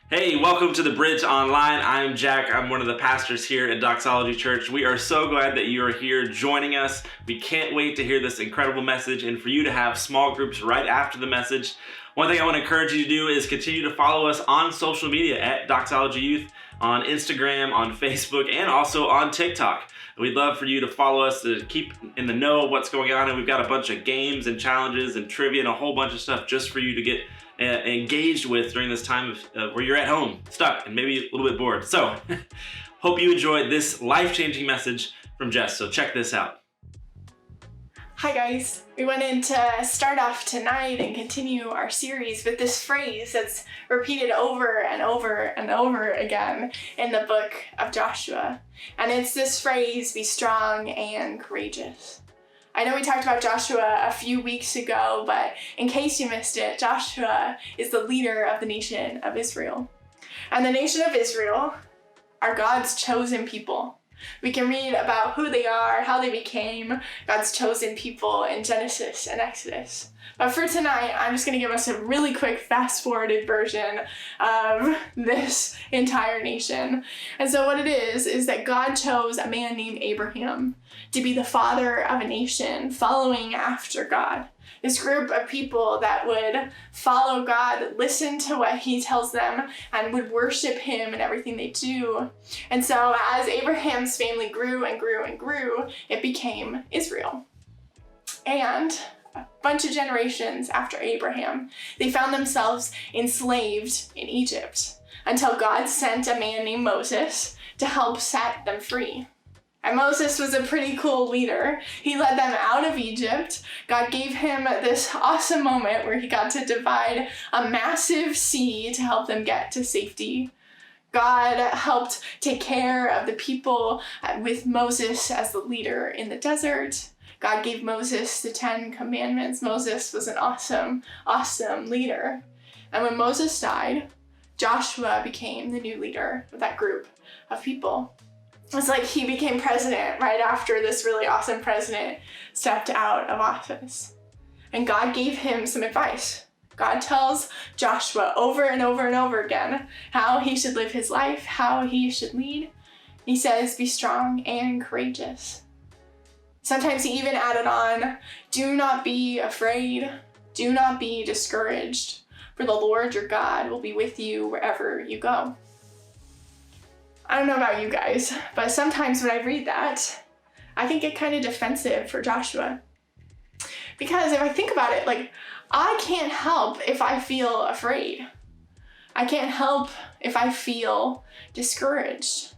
Hey, welcome to the Bridge Online. I'm Jack. I'm one of the pastors here at Doxology Church. We are so glad that you are here joining us. We can't wait to hear this incredible message and for you to have small groups right after the message. One thing I want to encourage you to do is continue to follow us on social media at Doxology Youth, on Instagram, on Facebook, and also on TikTok. We'd love for you to follow us to keep in the know of what's going on, and we've got a bunch of games and challenges and trivia and a whole bunch of stuff just for you to get engaged with during this time of where you're at home, stuck, and maybe a little bit bored. So, hope you enjoyed this life-changing message from Jess. So check this out. Hi guys. We wanted to start off tonight and continue our series with this phrase that's repeated over and over and over again in the book of Joshua. And it's this phrase, be strong and courageous. I know we talked about Joshua a few weeks ago, but in case you missed it, Joshua is the leader of the nation of Israel. And the nation of Israel are God's chosen people. We can read about who they are, how they became God's chosen people in Genesis and Exodus. But for tonight, I'm just going to give us a really quick fast-forwarded version of this entire nation. And so what it is that God chose a man named Abraham to be the father of a nation following after God. This group of people that would follow God, listen to what he tells them, and would worship him in everything they do. And so as Abraham's family grew and grew and grew, it became Israel. And a bunch of generations after Abraham, they found themselves enslaved in Egypt until God sent a man named Moses to help set them free. And Moses was a pretty cool leader. He led them out of Egypt. God gave him this awesome moment where he got to divide a massive sea to help them get to safety. God helped take care of the people with Moses as the leader in the desert. God gave Moses the 10 Commandments. Moses was an awesome, awesome leader. And when Moses died, Joshua became the new leader of that group of people. It's like he became president right after this really awesome president stepped out of office. And God gave him some advice. God tells Joshua over and over and over again how he should live his life, how he should lead. He says, be strong and courageous. Sometimes he even added on, do not be afraid, do not be discouraged, for the Lord your God will be with you wherever you go. I don't know about you guys, but sometimes when I read that, I can get kind of defensive for Joshua. Because if I think about it, I can't help if I feel afraid. I can't help if I feel discouraged.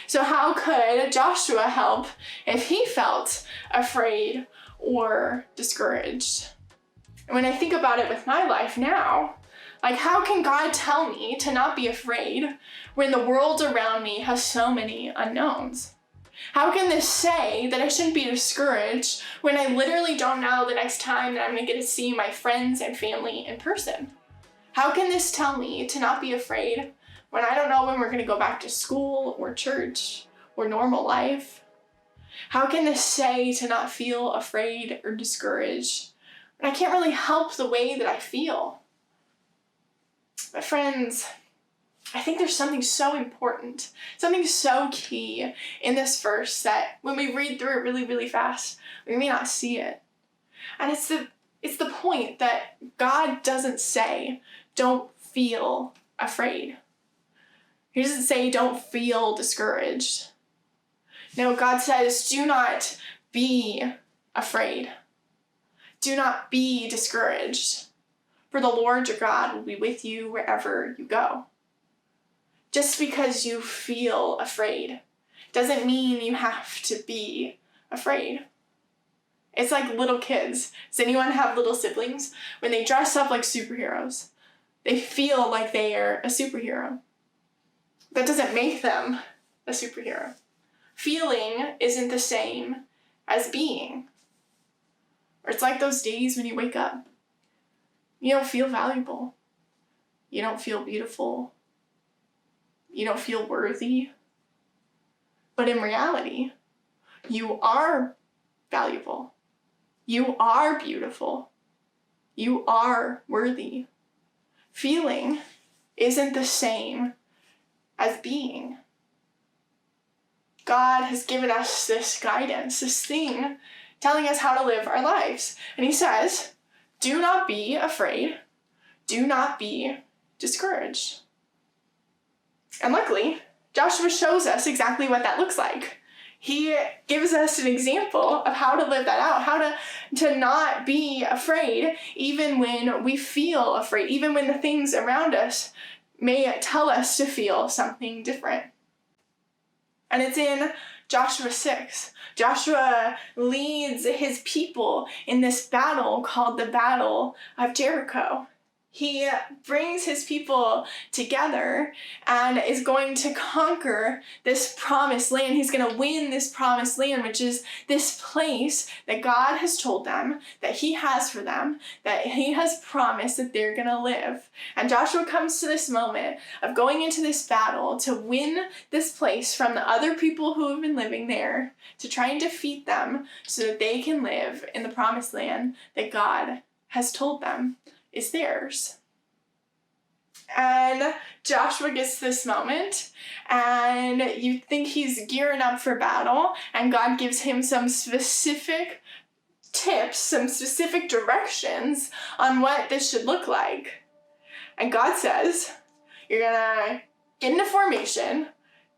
So how could Joshua help if he felt afraid or discouraged? And when I think about it with my life now, how can God tell me to not be afraid when the world around me has so many unknowns? How can this say that I shouldn't be discouraged when I literally don't know the next time that I'm going to get to see my friends and family in person? How can this tell me to not be afraid when I don't know when we're going to go back to school or church or normal life? How can this say to not feel afraid or discouraged when I can't really help the way that I feel? But friends, I think there's something so important, something so key in this verse that when we read through it really, really fast, we may not see it. And it's the point that God doesn't say, don't feel afraid. He doesn't say, don't feel discouraged. No, God says, do not be afraid. Do not be discouraged. For the Lord your God will be with you wherever you go. Just because you feel afraid doesn't mean you have to be afraid. It's like little kids. Does anyone have little siblings? When they dress up like superheroes, they feel like they are a superhero. That doesn't make them a superhero. Feeling isn't the same as being. Or it's like those days when you wake up. You don't feel valuable. You don't feel beautiful. You don't feel worthy. But in reality, you are valuable. You are beautiful. You are worthy. Feeling isn't the same as being. God has given us this guidance, this thing telling us how to live our lives. And he says, do not be afraid. Do not be discouraged. And luckily, Joshua shows us exactly what that looks like. He gives us an example of how to live that out, how to not be afraid, even when we feel afraid, even when the things around us may tell us to feel something different. And it's in Joshua 6. Joshua leads his people in this battle called the Battle of Jericho. He brings his people together and is going to conquer this promised land. He's going to win this promised land, which is this place that God has told them, that he has for them, that he has promised that they're going to live. And Joshua comes to this moment of going into this battle to win this place from the other people who have been living there, to try and defeat them so that they can live in the promised land that God has told them is theirs. And Joshua gets this moment, and you think he's gearing up for battle, and God gives him some specific tips, some specific directions on what this should look like. And God says, you're gonna get into formation,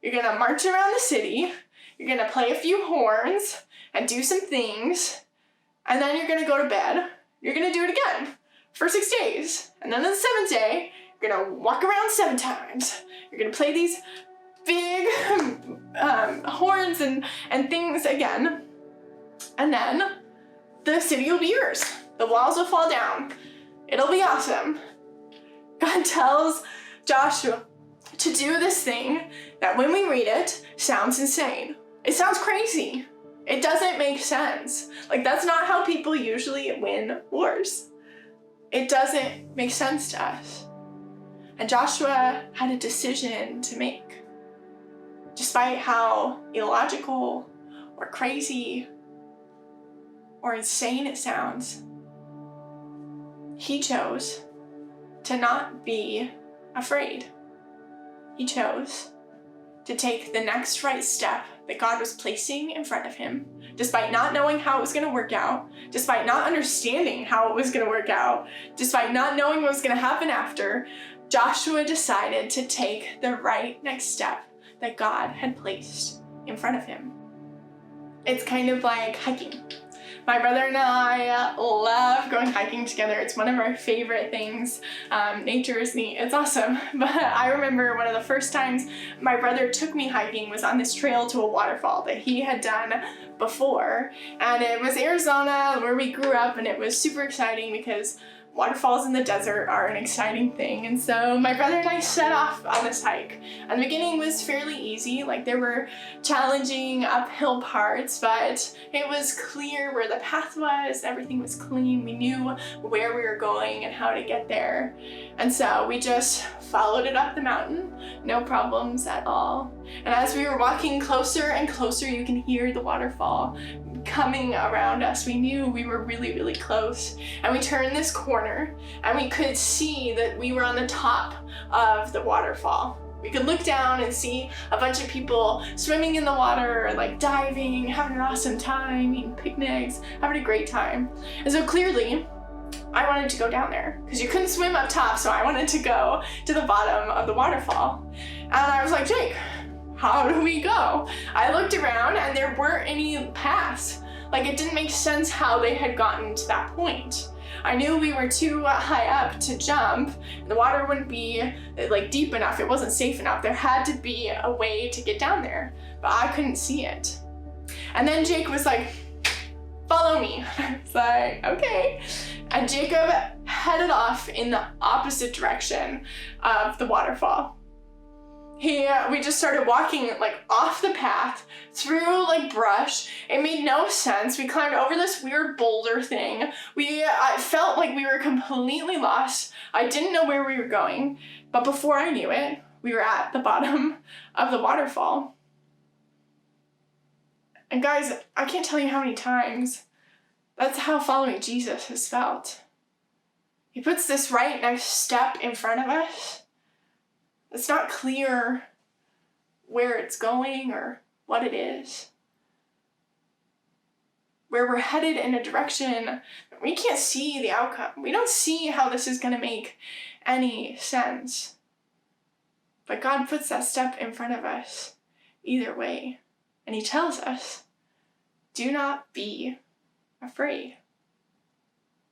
you're gonna march around the city, you're gonna play a few horns and do some things, and then you're gonna go to bed. You're gonna do it again for 6 days. And then on the 7th day, you're gonna walk around 7 times. You're gonna play these big horns and things again. And then the city will be yours. The walls will fall down. It'll be awesome. God tells Joshua to do this thing that when we read it, sounds insane. It sounds crazy. It doesn't make sense. Like, that's not how people usually win wars. It doesn't make sense to us. And Joshua had a decision to make. Despite how illogical or crazy or insane it sounds, he chose to not be afraid. He chose to take the next right step that God was placing in front of him, despite not knowing how it was going to work out, despite not understanding how it was going to work out, despite not knowing what was going to happen after. Joshua decided to take the right next step that God had placed in front of him. It's kind of like hiking. My brother and I love going hiking together. It's one of our favorite things. Nature is neat. It's awesome. But I remember one of the first times my brother took me hiking was on this trail to a waterfall that he had done before. And it was Arizona, where we grew up, and it was super exciting because waterfalls in the desert are an exciting thing. And so my brother and I set off on this hike. And the beginning was fairly easy. Like, there were challenging uphill parts, but it was clear where the path was. Everything was clean. We knew where we were going and how to get there. And so we just followed it up the mountain. No problems at all. And as we were walking closer and closer, you can hear the waterfall coming around us. We knew we were really, really close. And we turned this corner and we could see that we were on the top of the waterfall. We could look down and see a bunch of people swimming in the water, like diving, having an awesome time, eating picnics, having a great time. And so clearly, I wanted to go down there because you couldn't swim up top, so I wanted to go to the bottom of the waterfall. And I was like, Jake, how do we go? I looked around and there weren't any paths. Like, it didn't make sense how they had gotten to that point. I knew we were too high up to jump, and the water wouldn't be like deep enough. It wasn't safe enough. There had to be a way to get down there, but I couldn't see it. And then Jake was like, follow me. I was like, okay. And Jacob headed off in the opposite direction of the waterfall. We just started walking like off the path through like brush. It made no sense. We climbed over this weird boulder thing. I felt like we were completely lost. I didn't know where we were going, but before I knew it, we were at the bottom of the waterfall. And guys, I can't tell you how many times that's how following Jesus has felt. He puts this right next step in front of us, It's not clear where it's going or what it is. Where we're headed in a direction, we can't see the outcome. We don't see how this is going to make any sense. But God puts that step in front of us either way. And he tells us, do not be afraid.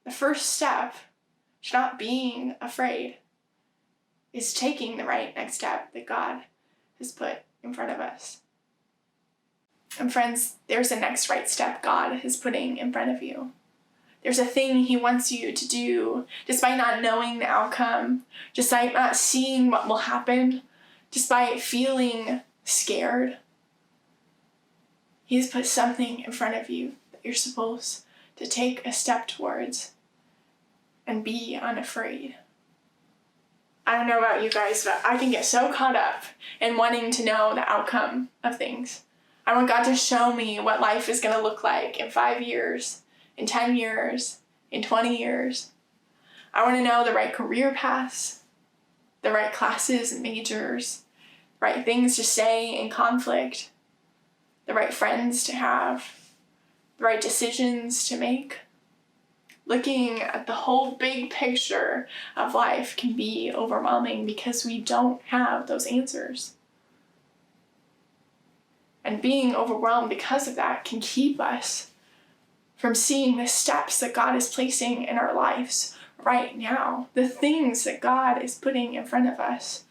The first step to not being afraid is taking the right next step that God has put in front of us. And friends, there's a next right step God is putting in front of you. There's a thing he wants you to do, despite not knowing the outcome, despite not seeing what will happen, despite feeling scared. He's put something in front of you that you're supposed to take a step towards and be unafraid. I don't know about you guys, but I can get so caught up in wanting to know the outcome of things. I want God to show me what life is going to look like in 5 years, in 10 years, in 20 years. I want to know the right career paths, the right classes and majors, the right things to say in conflict, the right friends to have, the right decisions to make. Looking at the whole big picture of life can be overwhelming because we don't have those answers. And being overwhelmed because of that can keep us from seeing the steps that God is placing in our lives right now, the things that God is putting in front of us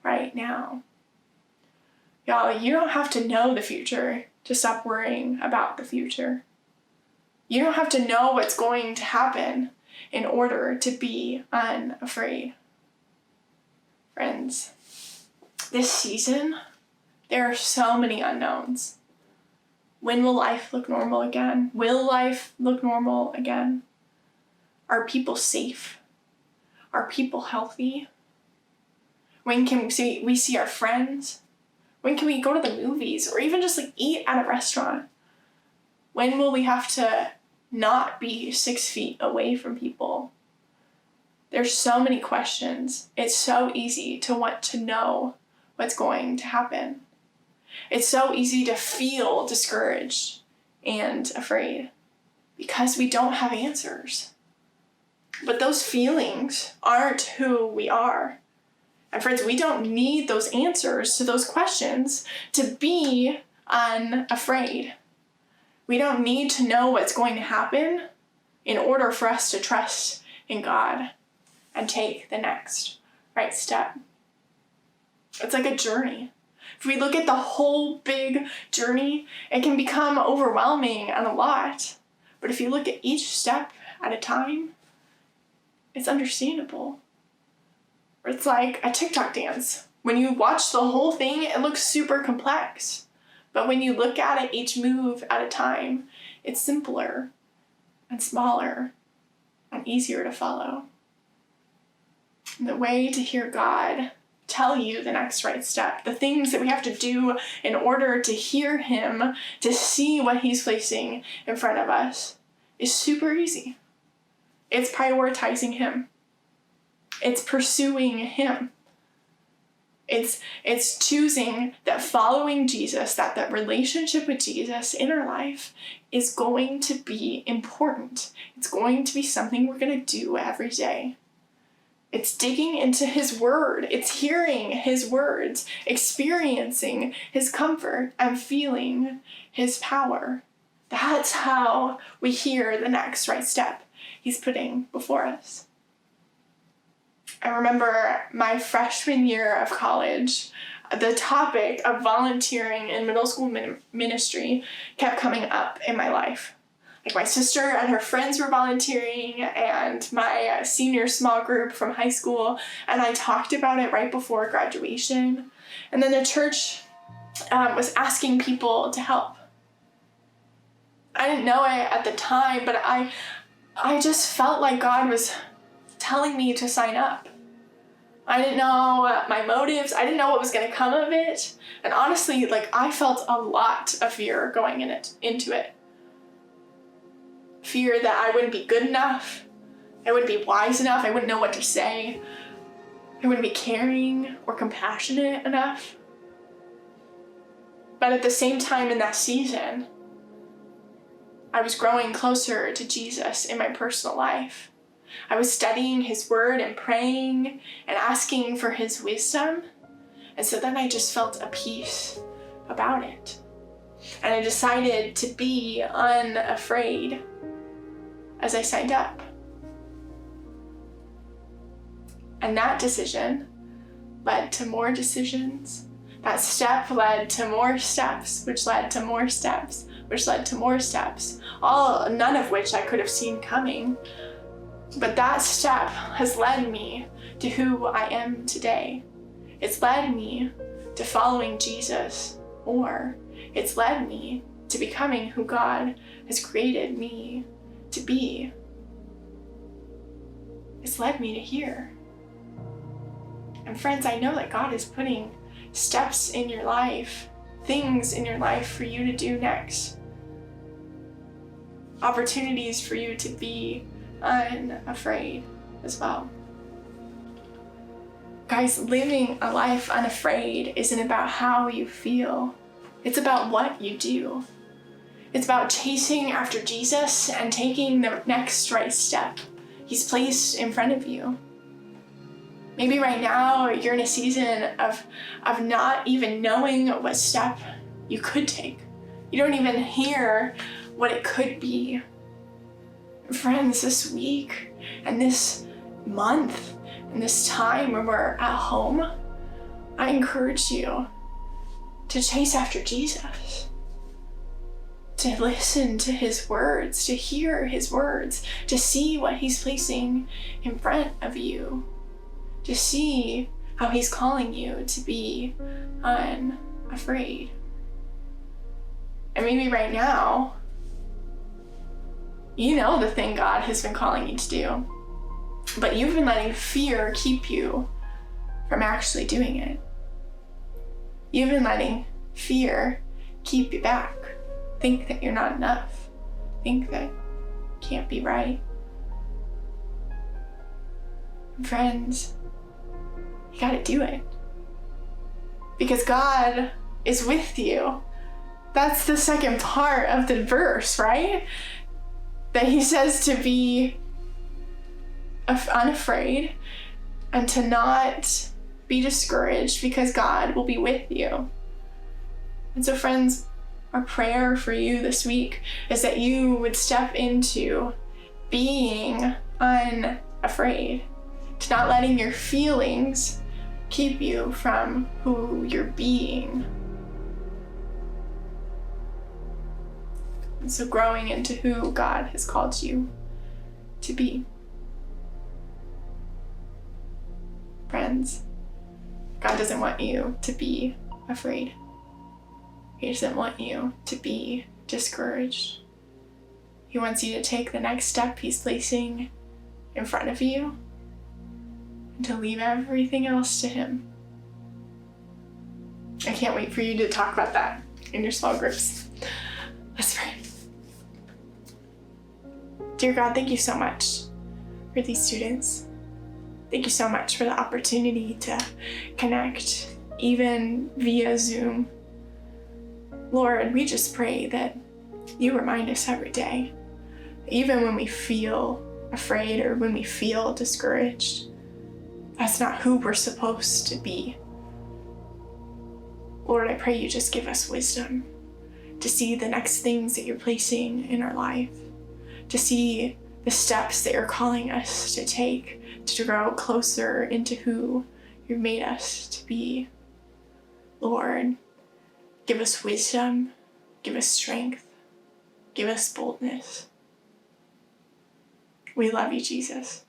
right now. Y'all, you don't have to know the future to stop worrying about the future. You don't have to know what's going to happen in order to be unafraid. Friends, this season, there are so many unknowns. When will life look normal again? Will life look normal again? Are people safe? Are people healthy? When can we see our friends? When can we go to the movies or even just eat at a restaurant? When will we have to not be 6 feet away from people? There's so many questions. It's so easy to want to know what's going to happen. It's so easy to feel discouraged and afraid because we don't have answers. But those feelings aren't who we are. And friends, we don't need those answers to those questions to be unafraid. We don't need to know what's going to happen in order for us to trust in God and take the next right step. It's like a journey. If we look at the whole big journey, it can become overwhelming and a lot. But if you look at each step at a time, it's understandable. It's like a TikTok dance. When you watch the whole thing, it looks super complex. But when you look at it each move at a time, it's simpler and smaller and easier to follow. And the way to hear God tell you the next right step, the things that we have to do in order to hear him, to see what he's placing in front of us, is super easy. It's prioritizing him. It's pursuing him. It's choosing that following Jesus, that relationship with Jesus in our life is going to be important. It's going to be something we're going to do every day. It's digging into his word. It's hearing his words, experiencing his comfort, and feeling his power. That's how we hear the next right step he's putting before us. I remember my freshman year of college, the topic of volunteering in middle school ministry kept coming up in my life. My sister and her friends were volunteering, and my senior small group from high school, and I talked about it right before graduation. And then the church was asking people to help. I didn't know it at the time, but I just felt like God was telling me to sign up. I didn't know my motives. I didn't know what was going to come of it. And honestly, I felt a lot of fear going into it. Fear that I wouldn't be good enough. I wouldn't be wise enough. I wouldn't know what to say. I wouldn't be caring or compassionate enough. But at the same time in that season, I was growing closer to Jesus in my personal life. I was studying his word and praying and asking for his wisdom. And so then I just felt a peace about it. And I decided to be unafraid as I signed up. And that decision led to more decisions. That step led to more steps, which led to more steps, which led to more steps, none of which I could have seen coming. But that step has led me to who I am today. It's led me to following Jesus more. It's led me to becoming who God has created me to be. It's led me to here. And friends, I know that God is putting steps in your life, things in your life for you to do next. Opportunities for you to be unafraid as well. Guys, living a life unafraid isn't about how you feel. It's about what you do. It's about chasing after Jesus and taking the next right step he's placed in front of you. Maybe right now you're in a season of not even knowing what step you could take. You don't even hear what it could be. Friends, this week and this month and this time when we're at home, I encourage you to chase after Jesus, to listen to his words, to hear his words, to see what he's placing in front of you, to see how he's calling you to be unafraid. And maybe right now, you know the thing God has been calling you to do, but you've been letting fear keep you from actually doing it. You've been letting fear keep you back. Think that you're not enough. Think that you can't be right. Friends, you gotta do it. Because God is with you. That's the second part of the verse, right? That he says to be unafraid and to not be discouraged because God will be with you. And so friends, our prayer for you this week is that you would step into being unafraid, to not letting your feelings keep you from who you're being. And so growing into who God has called you to be. Friends, God doesn't want you to be afraid. He doesn't want you to be discouraged. He wants you to take the next step he's placing in front of you and to leave everything else to him. I can't wait for you to talk about that in your small groups. Let's pray. Dear God, thank you so much for these students. Thank you so much for the opportunity to connect, even via Zoom. Lord, we just pray that you remind us every day, even when we feel afraid or when we feel discouraged, that's not who we're supposed to be. Lord, I pray you just give us wisdom to see the next things that you're placing in our life, to see the steps that you're calling us to take to grow closer into who you've made us to be. Lord, give us wisdom, give us strength, give us boldness. We love you, Jesus.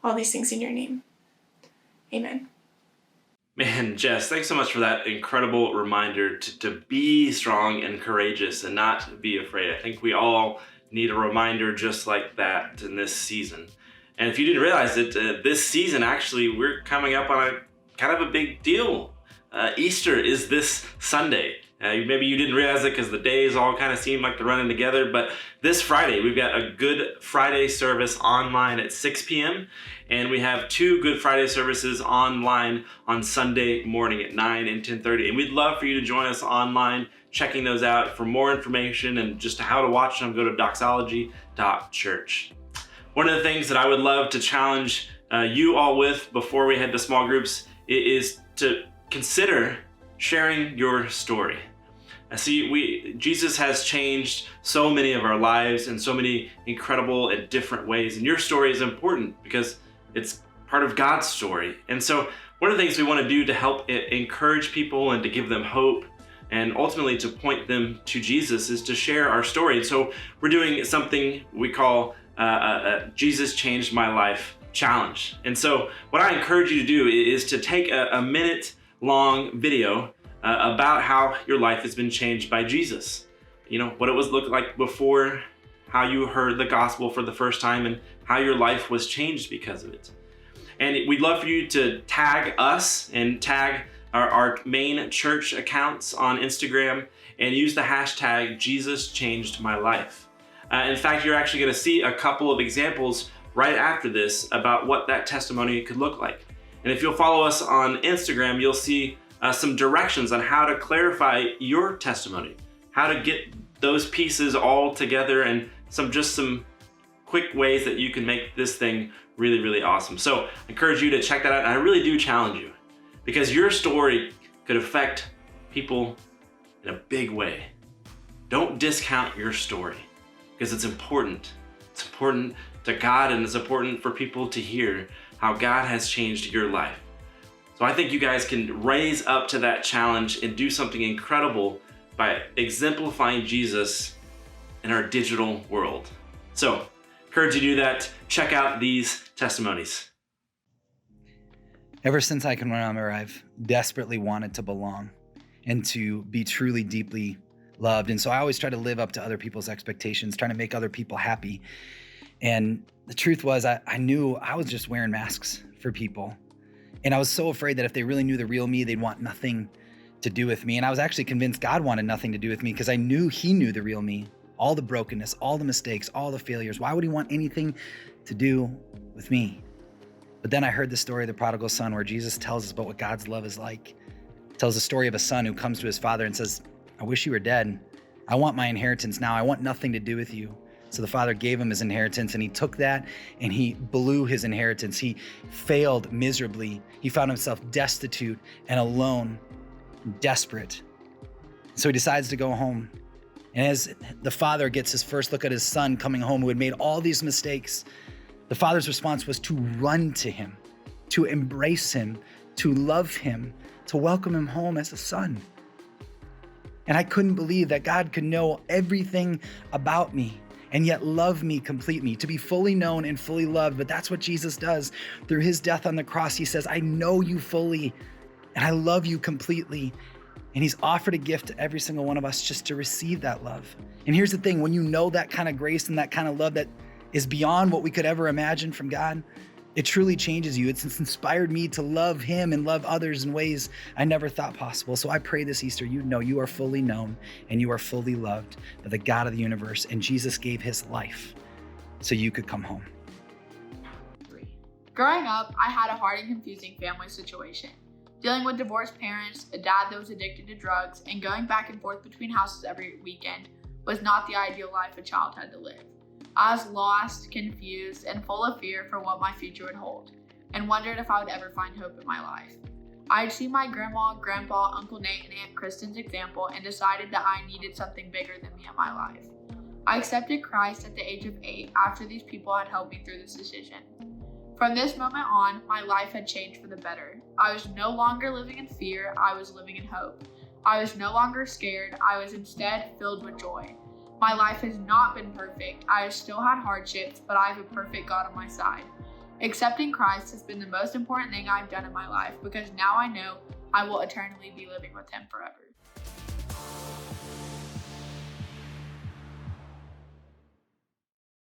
All these things in your name. Amen. Man, Jess, thanks so much for that incredible reminder to be strong and courageous and not be afraid. I think we all need a reminder just like that in this season. And if you didn't realize it, this season actually we're coming up on a kind of a big deal Easter is this Sunday. Maybe you didn't realize it because the days all kind of seem like they're running together, but this Friday, we've got a Good Friday service online at 6 p.m., and we have 2 Good Friday services online on Sunday morning at 9 and 10:30, and we'd love for you to join us online, checking those out. For more information and just how to watch them, go to doxology.church. One of the things that I would love to challenge you all with before we head to small groups is to consider sharing your story. See, Jesus has changed so many of our lives in so many incredible and different ways, and your story is important because it's part of God's story. And so one of the things we want to do to help encourage people and to give them hope and ultimately to point them to Jesus is to share our story. And so we're doing something we call Jesus Changed My Life Challenge. And so what I encourage you to do is to take a minute-long video about how your life has been changed by Jesus. You know, what it was looked like before, how you heard the gospel for the first time, and how your life was changed because of it. And we'd love for you to tag us and tag our main church accounts on Instagram and use the hashtag Jesus Changed My Life. In fact, you're actually going to see a couple of examples right after this about what that testimony could look like. And if you'll follow us on Instagram, you'll see some directions on how to clarify your testimony, how to get those pieces all together, and some quick ways that you can make this thing really, really awesome. So I encourage you to check that out, and I really do challenge you, because your story could affect people in a big way. Don't discount your story, because it's important. It's important to God, and it's important for people to hear how God has changed your life. So I think you guys can raise up to that challenge and do something incredible by exemplifying Jesus in our digital world. So, encourage you to do that. Check out these testimonies. Ever since I can remember, I've desperately wanted to belong and to be truly, deeply loved. And so I always try to live up to other people's expectations, trying to make other people happy. And the truth was, I knew I was just wearing masks for people. And I was so afraid that if they really knew the real me, they'd want nothing to do with me. And I was actually convinced God wanted nothing to do with me because I knew he knew the real me, all the brokenness, all the mistakes, all the failures. Why would he want anything to do with me? But then I heard the story of the prodigal son, where Jesus tells us about what God's love is like. He tells the story of a son who comes to his father and says, I wish you were dead. I want my inheritance now. I want nothing to do with you. So the father gave him his inheritance, and he took that and he blew his inheritance. He failed miserably. He found himself destitute and alone, desperate. So he decides to go home. And as the father gets his first look at his son coming home, who had made all these mistakes, the father's response was to run to him, to embrace him, to love him, to welcome him home as a son. And I couldn't believe that God could know everything about me and yet love me completely, to be fully known and fully loved. But that's what Jesus does. Through his death on the cross, he says, I know you fully and I love you completely. And he's offered a gift to every single one of us just to receive that love. And here's the thing, when you know that kind of grace and that kind of love that is beyond what we could ever imagine from God, it truly changes you. It's inspired me to love him and love others in ways I never thought possible. So I pray this Easter, you know you are fully known and you are fully loved by the God of the universe. And Jesus gave his life so you could come home. Growing up, I had a hard and confusing family situation. Dealing with divorced parents, a dad that was addicted to drugs, and going back and forth between houses every weekend was not the ideal life a child had to live. I was lost, confused, and full of fear for what my future would hold, and wondered if I would ever find hope in my life. I had seen my grandma, grandpa, Uncle Nate, and Aunt Kristen's example and decided that I needed something bigger than me in my life. I accepted Christ at the age of 8 after these people had helped me through this decision. From this moment on, my life had changed for the better. I was no longer living in fear, I was living in hope. I was no longer scared, I was instead filled with joy. My life has not been perfect. I have still had hardships, but I have a perfect God on my side. Accepting Christ has been the most important thing I've done in my life because now I know I will eternally be living with him forever.